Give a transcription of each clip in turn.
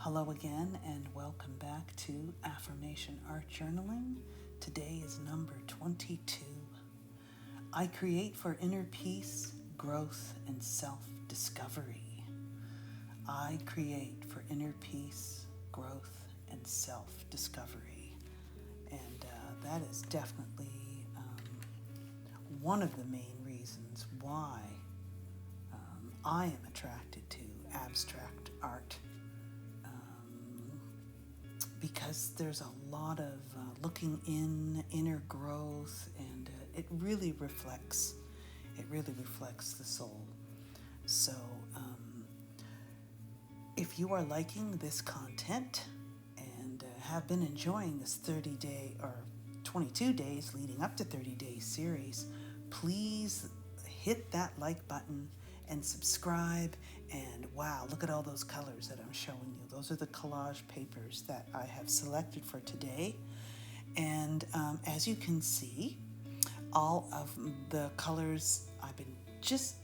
Hello again and welcome back to Affirmation Art Journaling. Today is number 22. I create for inner peace, growth, and self-discovery. I create for inner peace, growth, and self-discovery. And that is definitely one of the main reasons why I am attracted to abstract art. Because there's a lot of looking inner growth, and it really reflects the soul. So if you are liking this content and have been enjoying this 30-day or 22 days leading up to 30-day series, please hit that like button and subscribe. And wow, look at all those colors that I'm showing you. Those are the collage papers that I have selected for today. And as you can see, all of the colors, I've been just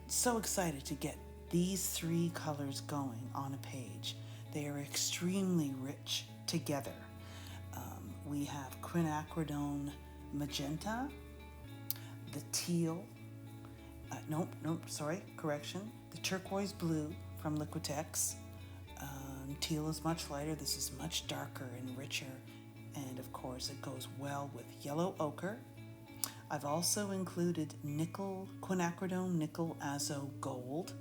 so excited to get these 3 colors going on a page. They are extremely rich together. We have quinacridone magenta, the teal, the turquoise blue from Liquitex. Teal is much lighter. This is much darker and richer. And of course, it goes well with yellow ochre. I've also included quinacridone nickel azo gold,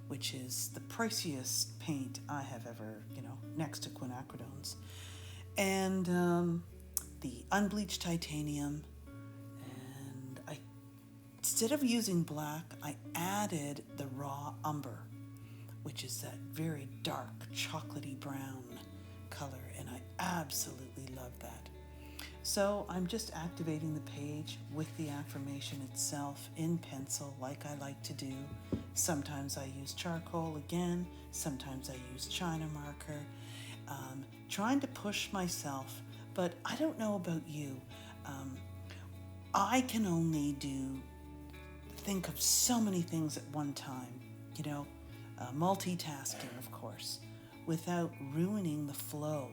which is the priciest paint I have ever, next to quinacridones. And the unbleached titanium. Instead of using black, I added the raw umber, which is that very dark, chocolatey brown color, and I absolutely love that. So I'm just activating the page with the affirmation itself in pencil, like I like to do. Sometimes I use charcoal again, sometimes I use China marker, trying to push myself, but I don't know about you. I can only think of so many things at one time, multitasking, of course, without ruining the flow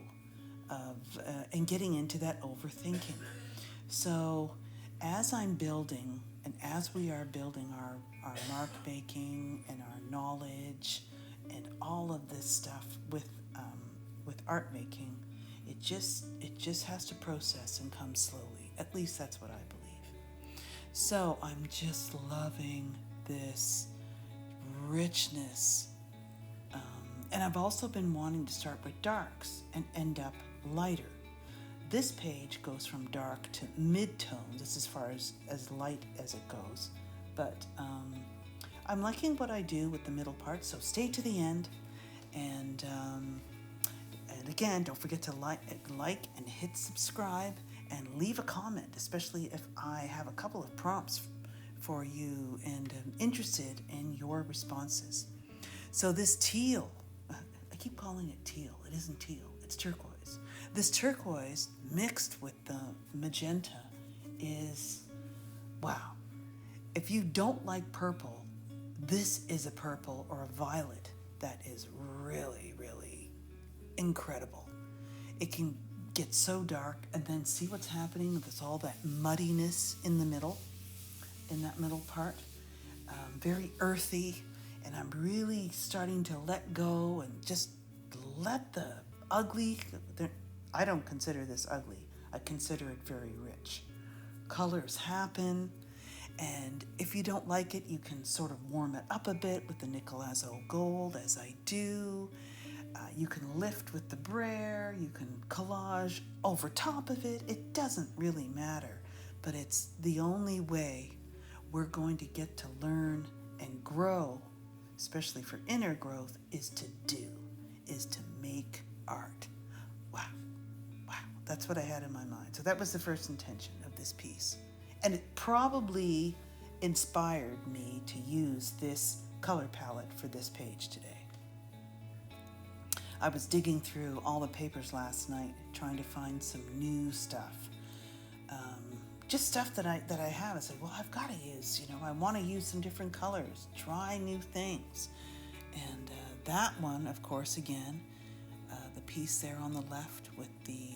of and getting into that overthinking. So as I'm building, and as we are building our mark making and our knowledge and all of this stuff with art making, it just has to process and come slowly. At least that's what I believe. So I'm just loving this richness. And I've also been wanting to start with darks and end up lighter. This page goes from dark to mid-tones. That's as far as light as it goes. But I'm liking what I do with the middle part, so stay to the end. And again, don't forget to like and hit subscribe. And leave a comment, especially if I have a couple of prompts for you and I'm interested in your responses. So this teal, I keep calling it teal. It isn't teal, it's turquoise. This turquoise mixed with the magenta is, wow. If you don't like purple, this is a purple or a violet that is really, really incredible. It can get so dark, and then see what's happening with all that muddiness in the middle, in that middle part. Very earthy, and I'm really starting to let go and just let the ugly, I don't consider this ugly, I consider it very rich. Colors happen, and if you don't like it, you can sort of warm it up a bit with the nickel azo gold, as I do. You can lift with the brayer, you can collage over top of it. It doesn't really matter, but it's the only way we're going to get to learn and grow, especially for inner growth, is to make art. Wow, that's what I had in my mind. So that was the first intention of this piece. And it probably inspired me to use this color palette for this page today. I was digging through all the papers last night, trying to find some new stuff. Just stuff that I have. I said, well, I've got to use, I want to use some different colors, try new things. And that one, of course, again, the piece there on the left with the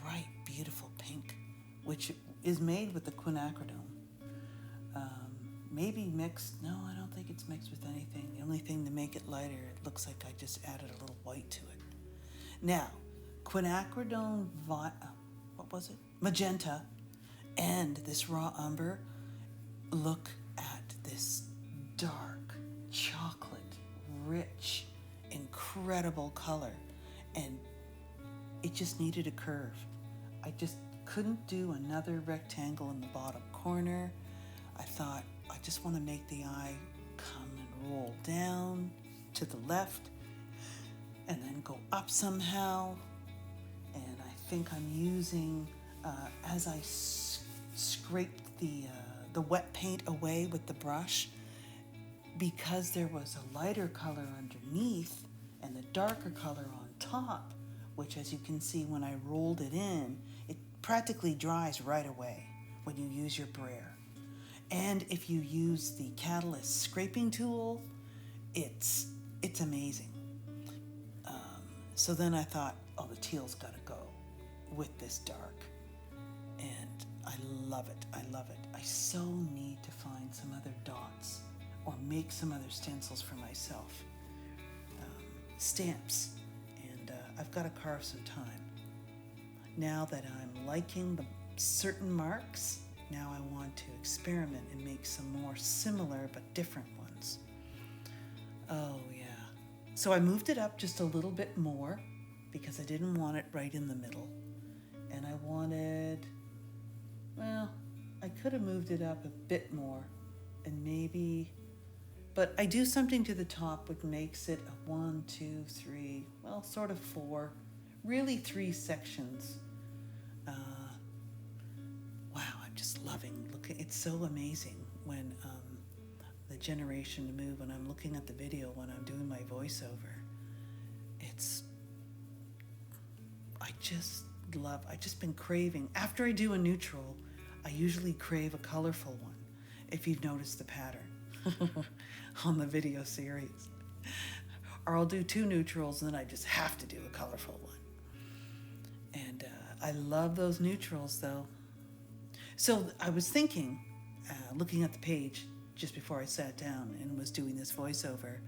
bright, beautiful pink, which is made with the quinacridone. Maybe mixed, no, I don't think it's mixed with anything. The only thing to make it lighter, it looks like I just added a little white to it. Now, quinacridone, what was it? Magenta, and this raw umber, look at this dark, chocolate, rich, incredible color. And it just needed a curve. I just couldn't do another rectangle in the bottom corner. I thought, I just want to make the eye come and roll down to the left and then go up somehow. And I think I'm using, as I scraped the wet paint away with the brush, because there was a lighter color underneath and the darker color on top, which, as you can see when I rolled it in, it practically dries right away when you use your brayer. And if you use the Catalyst scraping tool, it's amazing. So then I thought, oh, the teal's got to go with this dark. And I love it. I love it. I so need to find some other dots or make some other stencils for myself. Stamps. And I've got to carve some time. Now that I'm liking the certain marks, now I want to experiment and make some more similar but different ones. Oh yeah. So I moved it up just a little bit more because I didn't want it right in the middle. And I wanted, well, I could have moved it up a bit more and maybe, but I do something to the top which makes it a 1, 2, 3, well, sort of 4, really 3 sections. Wow, I'm just loving looking. It's so amazing when the generation to move, when I'm looking at the video, when I'm doing my voiceover. I've just been craving. After I do a neutral, I usually crave a colorful one, if you've noticed the pattern on the video series. Or I'll do 2 neutrals and then I just have to do a colorful one. And I love those neutrals though. So I was thinking, looking at the page just before I sat down and was doing this voiceover,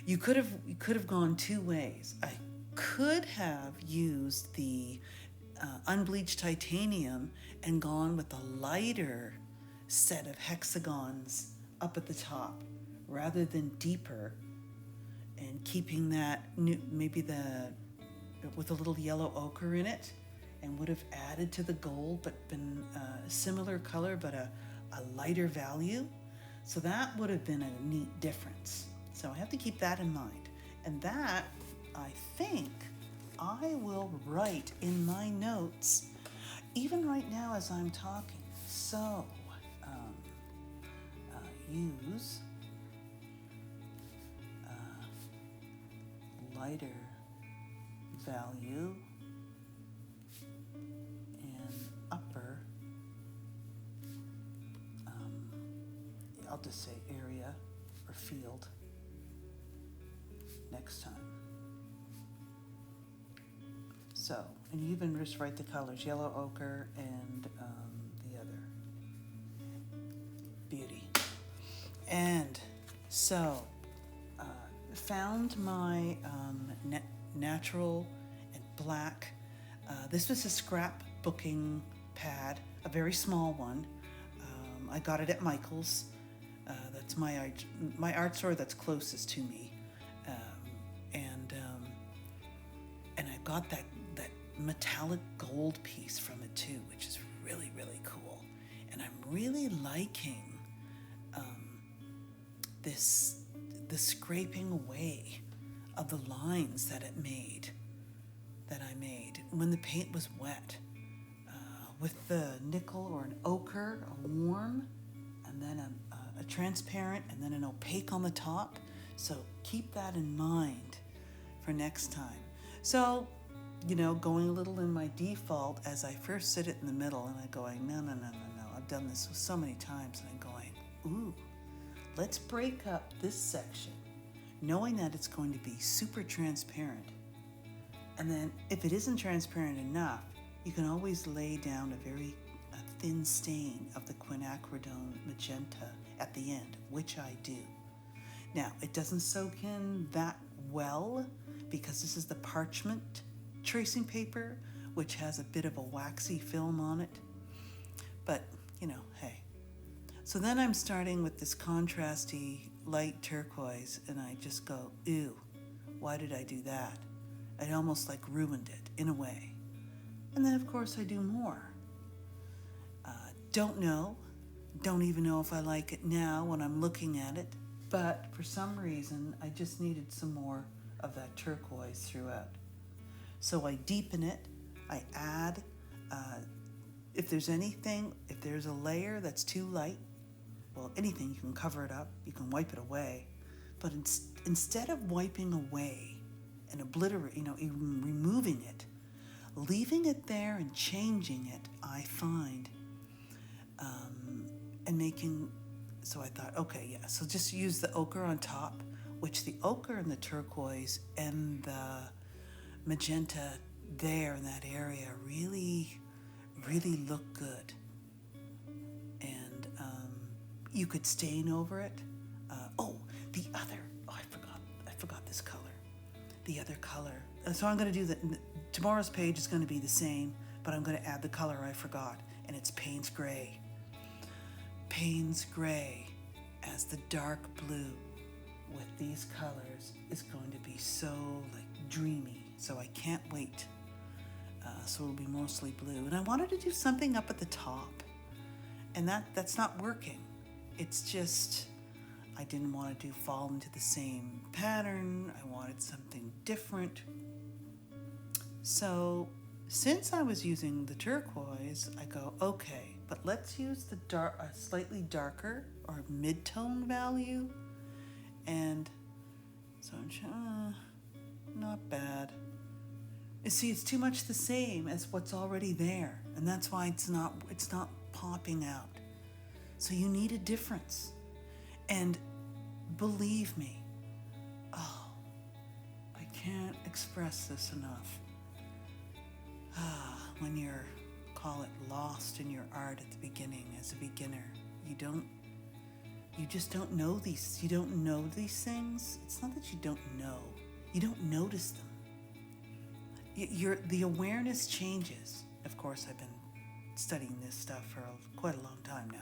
you could have gone 2 ways. I could have used the unbleached titanium and gone with a lighter set of hexagons up at the top rather than deeper, and keeping that maybe with a little yellow ochre in it, and would have added to the gold but been a similar color but a lighter value. So that would have been a neat difference. So I have to keep that in mind. And that, I think, I will write in my notes, even right now as I'm talking. So, use lighter value and upper, I'll just say area or field next time. So, and you even just write the colors, yellow ochre and the other, beauty. And so, found my natural and black. This was a scrapbooking pad, a very small one. I got it at Michael's. That's my art store that's closest to me. And I got that metallic gold piece from it too, which is really, really cool. And I'm really liking the scraping away of the lines that I made when the paint was wet, with the nickel or an ochre, a warm, and then a transparent, and then an opaque on the top. So keep that in mind for next time. So, going a little in my default, as I first sit it in the middle and I'm going, no. I've done this so many times, and I'm going, ooh, let's break up this section, knowing that it's going to be super transparent, And then if it isn't transparent enough, you can always lay down a very thin stain of the quinacridone magenta at the end, which I do. Now, it doesn't soak in that well because this is the parchment tracing paper, which has a bit of a waxy film on it. But, hey. So then I'm starting with this contrasty light turquoise, and I just go, ew, why did I do that? I almost ruined it in a way. And then, of course, I do more. Don't even know if I like it now when I'm looking at it, but for some reason, I just needed some more of that turquoise throughout. So I deepen it, I add, if there's a layer that's too light, well, anything, you can cover it up, you can wipe it away, but instead of wiping away and even removing it, leaving it there and changing it, I find, and making, so I thought, okay, yeah, so just use the ochre on top, which the ochre and the turquoise and the magenta there in that area really, really look good. And you could stain over it. I forgot this color. The other color. So I'm going to do tomorrow's page is going to be the same, but I'm going to add the color I forgot, and it's Payne's Gray. Payne's Gray as the dark blue with these colors is going to be so dreamy. So I can't wait. So it'll be mostly blue. And I wanted to do something up at the top, and that's not working. It's just, I didn't want to fall into the same pattern. I wanted something different. So since I was using the turquoise, I go, okay, but let's use a slightly darker or mid-tone value. And so I'm not bad. You see, it's too much the same as what's already there, and that's why it's not popping out. So you need a difference. And believe me, I can't express this enough. When you're, call it, lost in your art at the beginning as a beginner, you just don't know these. You don't know these things. It's not that you don't know. You don't notice them. The awareness changes. Of course, I've been studying this stuff for quite a long time now.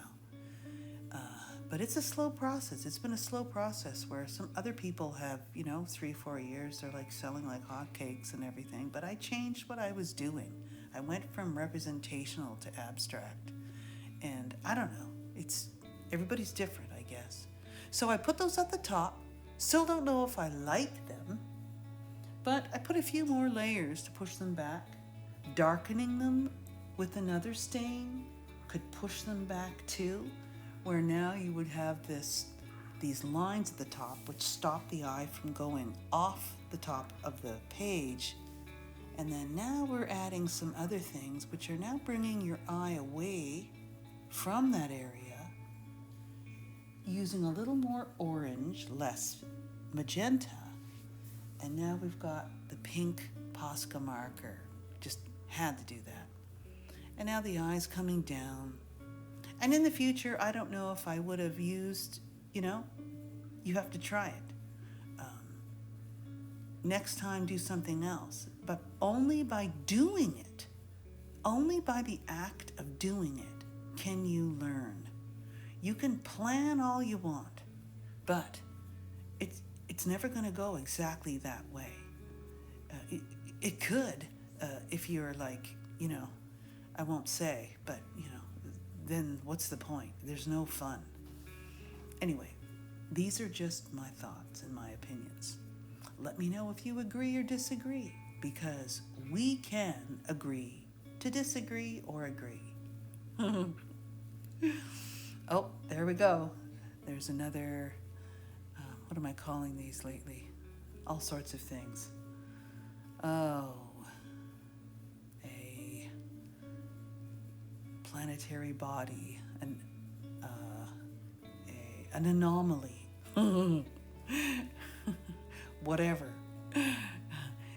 But it's a slow process. It's been a slow process where some other people have, 3-4 years. They're selling like hotcakes and everything. But I changed what I was doing. I went from representational to abstract. And I don't know. Everybody's different, I guess. So I put those at the top. Still don't know if I like them. But I put a few more layers to push them back. Darkening them with another stain could push them back too, where now you would have these lines at the top which stop the eye from going off the top of the page. And then now we're adding some other things which are now bringing your eye away from that area, using a little more orange, less magenta. And now we've got the pink Posca marker. Just had to do that. And now the eye's coming down. And in the future, I don't know if I would have used, you have to try it. Next time, do something else. But only by doing it, only by the act of doing it, can you learn. You can plan all you want, but it's never going to go exactly that way. It could, if you're I won't say, but, then what's the point? There's no fun. Anyway, these are just my thoughts and my opinions. Let me know if you agree or disagree, because we can agree to disagree or agree. Oh, there we go. There's another, what am I calling these lately? All sorts of things. Oh, a planetary body, an anomaly, whatever.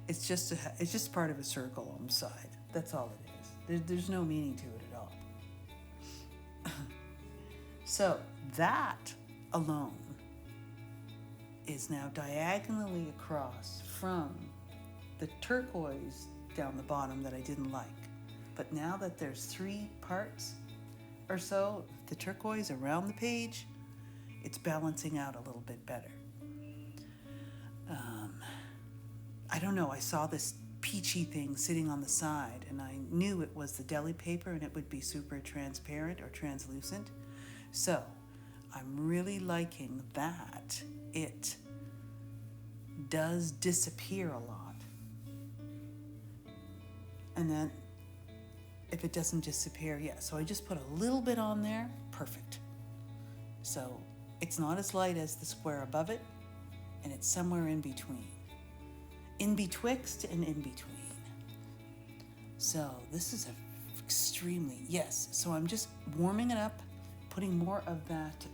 It's it's just part of a circle on the side. That's all it is. There's no meaning to it at all. So that alone is now diagonally across from the turquoise down the bottom that I didn't like. But now that there's 3 parts or so, the turquoise around the page, it's balancing out a little bit better. I don't know, I saw this peachy thing sitting on the side, and I knew it was the deli paper and it would be super transparent or translucent. So I'm really liking that it does disappear a lot. And then if it doesn't disappear, so I just put a little bit on there, perfect. So it's not as light as the square above it, and it's somewhere in between. In betwixt and in between. So this is so I'm just warming it up, putting more of that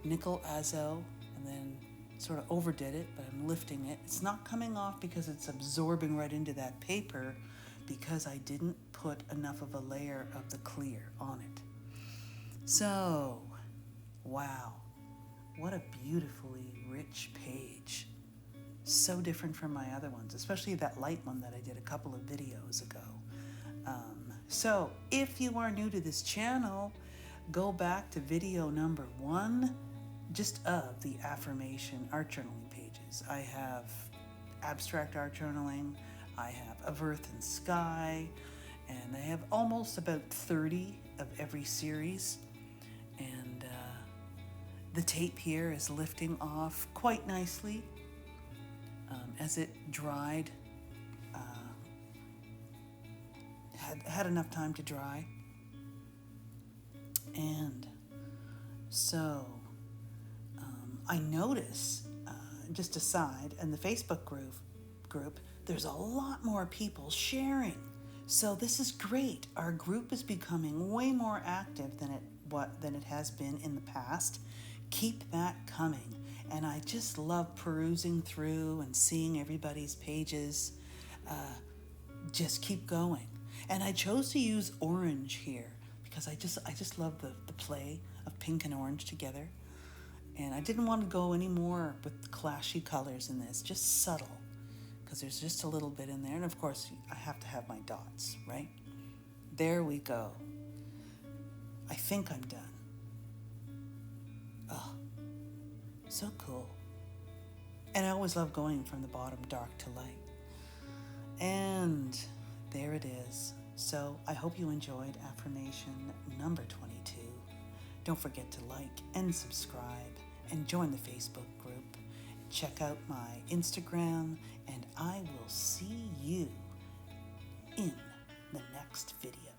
nickel azo, and then sort of overdid it, but I'm lifting it. It's not coming off because it's absorbing right into that paper because I didn't put enough of a layer of the clear on it. So, wow, what a beautifully rich page. So different from my other ones, especially that light one that I did a couple of videos ago. So if you are new to this channel, go back to video number 1, just of the Affirmation Art Journaling pages. I have Abstract Art Journaling, I have Of Earth and Sky, and I have almost about 30 of every series. And the tape here is lifting off quite nicely. As it dried, had enough time to dry. And so I notice, just aside, in the Facebook group, there's a lot more people sharing. So this is great. Our group is becoming way more active than it has been in the past. Keep that coming. And I just love perusing through and seeing everybody's pages. Just keep going. And I chose to use orange here because I just love the play of pink and orange together. And I didn't want to go any more with clashy colors in this, just subtle, because there's just a little bit in there. And of course, I have to have my dots, right? There we go. I think I'm done. Oh, so cool. And I always love going from the bottom dark to light. And there it is. So I hope you enjoyed affirmation number 22. Don't forget to like and subscribe and join the Facebook group. Check out my Instagram, and I will see you in the next video.